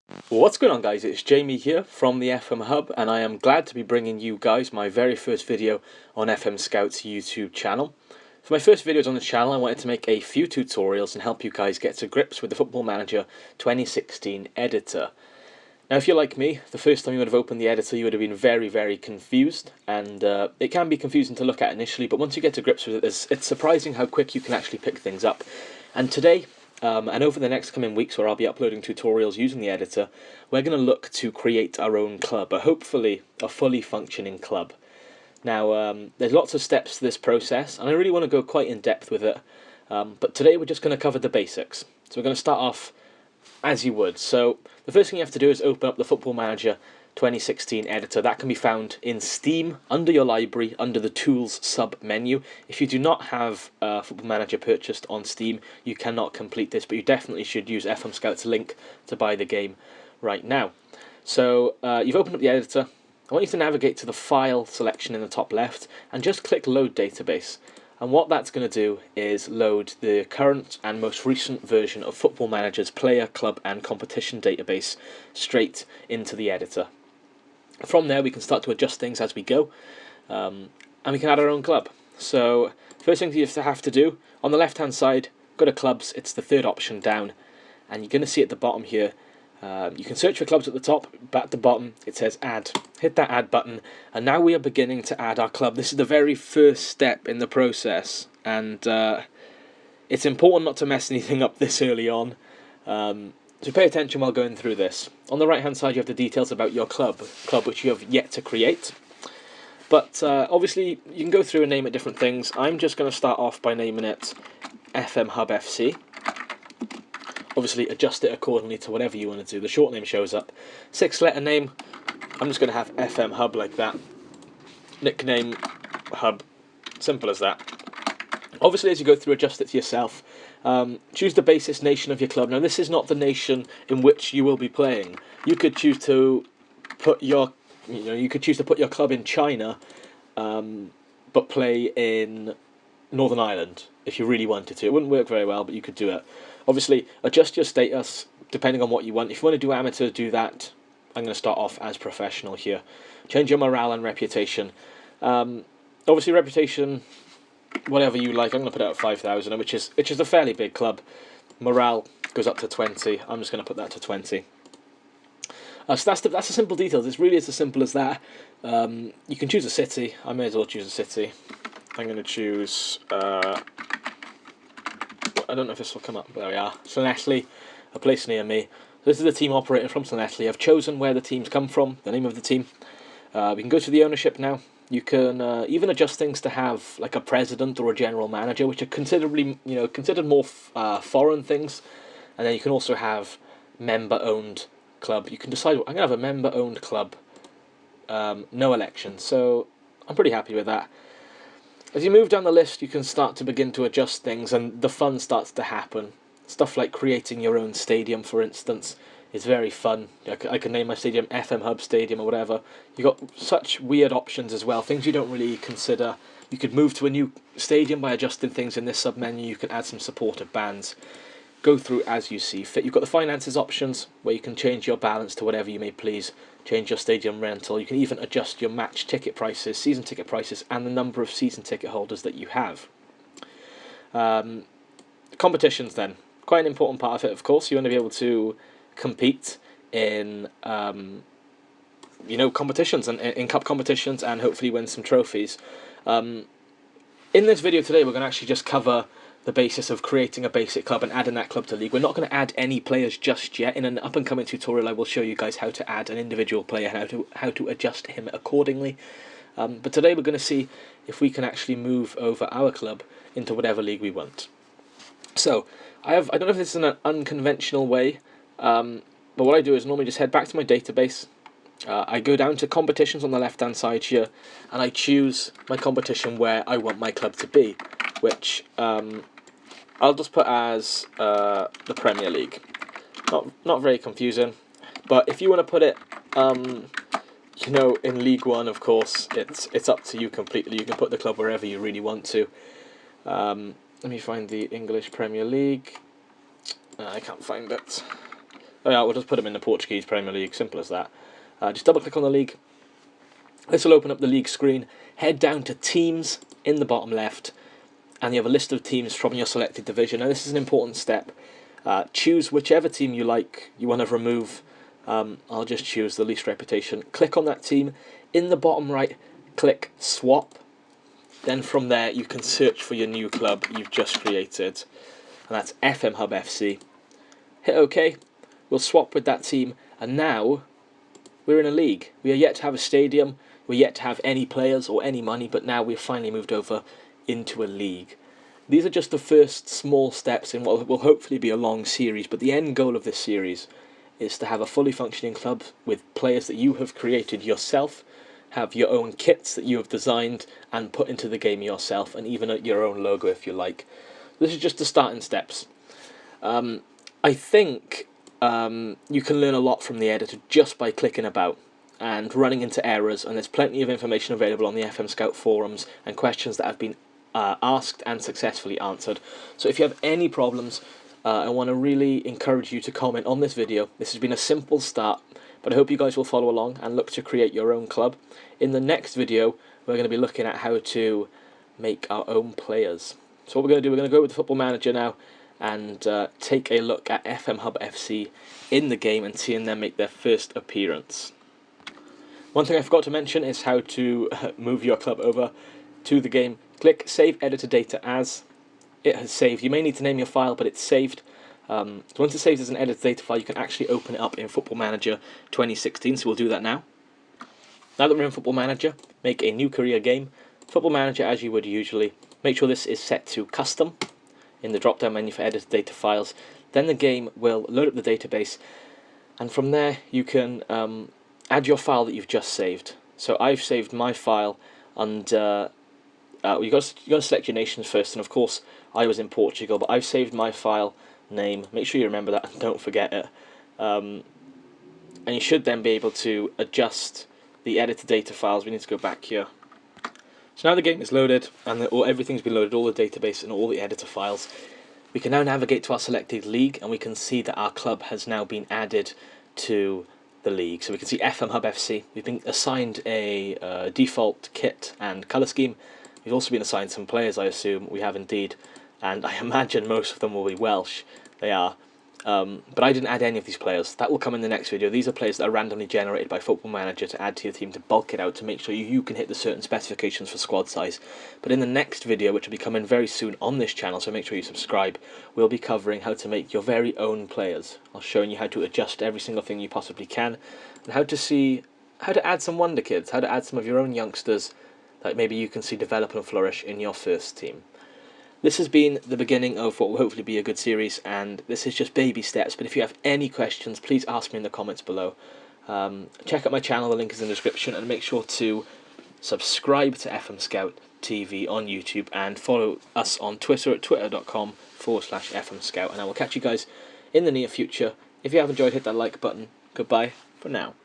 Well, what's going on, guys? It's Jamie here from the FM Hub, and I am glad to be bringing you guys my very first video on FM Scout's YouTube channel. For my first videos on the channel, I wanted to make a few tutorials and help you guys get to grips with the Football Manager 2016 editor. Now, if you're like me, the first time you would have opened the editor, you would have been very confused, and it can be confusing to look at initially, but once you get to grips with it, it's surprising how quick you can actually pick things up. And today, and over the next coming weeks, where I'll be uploading tutorials using the editor, we're going to look to create our own club, but hopefully a fully functioning club. Now, there's lots of steps to this process, and I really want to go quite in depth with it, but today we're just going to cover the basics. So we're going to start off as you would. So the first thing you have to do is open up the Football Manager 2016 editor. That can be found in Steam, under your library, under the Tools sub-menu. If you do not have Football Manager purchased on Steam, you cannot complete this, but you definitely should use FM Scout's link to buy the game right now. So you've opened up the editor. I want you to navigate to the File selection in the top left, and just click Load Database. And what that's going to do is load the current and most recent version of Football Manager's player, club and competition database straight into the editor. From there we can start to adjust things as we go, and we can add our own club. So first thing you have to do, on the left hand side, go to clubs, it's the third option down, and you're going to see at the bottom here, you can search for clubs at the top, but at the bottom it says add. Hit that add button, and now we are beginning to add our club. This is the very first step in the process, and it's important not to mess anything up this early on. So pay attention while going through this. On the right hand side you have the details about your club which you have yet to create. But obviously you can go through and name it different things. I'm just going to start off by naming it FM Hub FC. Obviously adjust it accordingly to whatever you want to do. The short name shows up. 6-letter name, I'm just going to have FM Hub like that. Nickname Hub, simple as that. Obviously as you go through, adjust it to yourself. Choose the basis nation of your club. Now this is not the nation in which you will be playing. You could choose to put your club in China, but play in Northern Ireland if you really wanted to. It wouldn't work very well, but you could do it. Obviously adjust your status depending on what you want. If you want to do amateur, do that. I'm going to start off as professional here. Change your morale and reputation. Obviously reputation, whatever you like. I'm going to put it at 5,000, which is a fairly big club. Morale goes up to 20. I'm just going to put that to 20. So that's the simple details. It's really as simple as that. You can choose a city. I may as well choose a city. I'm going to choose. I don't know if this will come up. There we are. Llanelli, a place near me. So this is the team operating from Llanelli. I've chosen where the teams come from, the name of the team. We can go to the ownership now. You can even adjust things to have like a president or a general manager, which are considered more foreign things. And then you can also have member-owned club. You can decide, I'm going to have a member-owned club, no election. So I'm pretty happy with that. As you move down the list, you can start to begin to adjust things, and the fun starts to happen. Stuff like creating your own stadium, for instance, is very fun. I can name my stadium FM Hub Stadium or whatever. You've got such weird options as well, things you don't really consider. You could move to a new stadium by adjusting things in this sub-menu. You can add some supportive bands. Go through as you see fit. You've got the finances options, where you can change your balance to whatever you may please. Change your stadium rental. You can even adjust your match ticket prices, season ticket prices, and the number of season ticket holders that you have. Competitions then. Quite an important part of it, of course. You want to be able to compete in competitions and in cup competitions, and hopefully win some trophies. In this video today we're going to actually just cover the basis of creating a basic club and adding that club to league. We're not going to add any players just yet. In an up and coming tutorial I will show you guys how to add an individual player and how to adjust him accordingly. But today we're going to see if we can actually move over our club into whatever league we want. So I don't know if this is an unconventional way, but what I do is normally just head back to my database. I go down to competitions on the left hand side here, and I choose my competition where I want my club to be, which I'll just put as the Premier League. Not very confusing, but if you want to put it in League One, of course it's up to you completely. You can put the club wherever you really want to. Let me find the English Premier League. I can't find it. Oh yeah, we'll just put them in the Portuguese Premier League, simple as that. Just double click on the league. This will open up the league screen. Head down to teams in the bottom left, and you have a list of teams from your selected division. Now this is an important step. Choose whichever team you want to remove. I'll just choose the least reputation. Click on that team. In the bottom right, click swap. Then from there you can search for your new club you've just created, and that's FM Hub FC. Hit OK. We'll swap with that team, and now we're in a league. We are yet to have a stadium, we're yet to have any players or any money, but now we've finally moved over into a league. These are just the first small steps in what will hopefully be a long series, but the end goal of this series is to have a fully functioning club with players that you have created yourself, have your own kits that you have designed and put into the game yourself, and even your own logo if you like. This is just the starting steps. I think you can learn a lot from the editor just by clicking about and running into errors, and there's plenty of information available on the FM Scout forums and questions that have been asked and successfully answered. So if you have any problems, I want to really encourage you to comment on this video. This has been a simple start, but I hope you guys will follow along and look to create your own club. In the next video, we're going to be looking at how to make our own players. So what we're going to do, we're going to go with the Football Manager now and take a look at FM Hub FC in the game and seeing them make their first appearance. One thing I forgot to mention is how to move your club over to the game. Click Save Editor Data As. It has saved. You may need to name your file, but it's saved. So once it saves as an editor data file, you can actually open it up in Football Manager 2016, so we'll do that now. Now that we're in Football Manager, make a new career game. Football Manager as you would usually. Make sure this is set to Custom in the drop-down menu for Editor Data Files. Then the game will load up the database, and from there you can add your file that you've just saved. So I've saved my file under... you got to select your nations first, and of course I was in Portugal, but I've saved my file name. Make sure you remember that and don't forget it. And you should then be able to adjust the editor data files. We need to go back here. So now the game is loaded and everything's been loaded, all the database and all the editor files. We can now navigate to our selected league, and we can see that our club has now been added to the league. So we can see FM Hub FC. We've been assigned a default kit and colour scheme. We've also been assigned some players, I assume. We have indeed, and I imagine most of them will be Welsh. They are. But I didn't add any of these players. That will come in the next video. These are players that are randomly generated by Football Manager to add to your team to bulk it out, to make sure you can hit the certain specifications for squad size. But in the next video, which will be coming very soon on this channel, so make sure you subscribe, we'll be covering how to make your very own players. I'll show you how to adjust every single thing you possibly can, and how to add some wonder kids, how to add some of your own youngsters that maybe you can see develop and flourish in your first team. This has been the beginning of what will hopefully be a good series, and this is just baby steps, but if you have any questions, please ask me in the comments below. Check out my channel, the link is in the description, and make sure to subscribe to FM Scout TV on YouTube, and follow us on Twitter at twitter.com/FM Scout, and I will catch you guys in the near future. If you have enjoyed, hit that like button. Goodbye for now.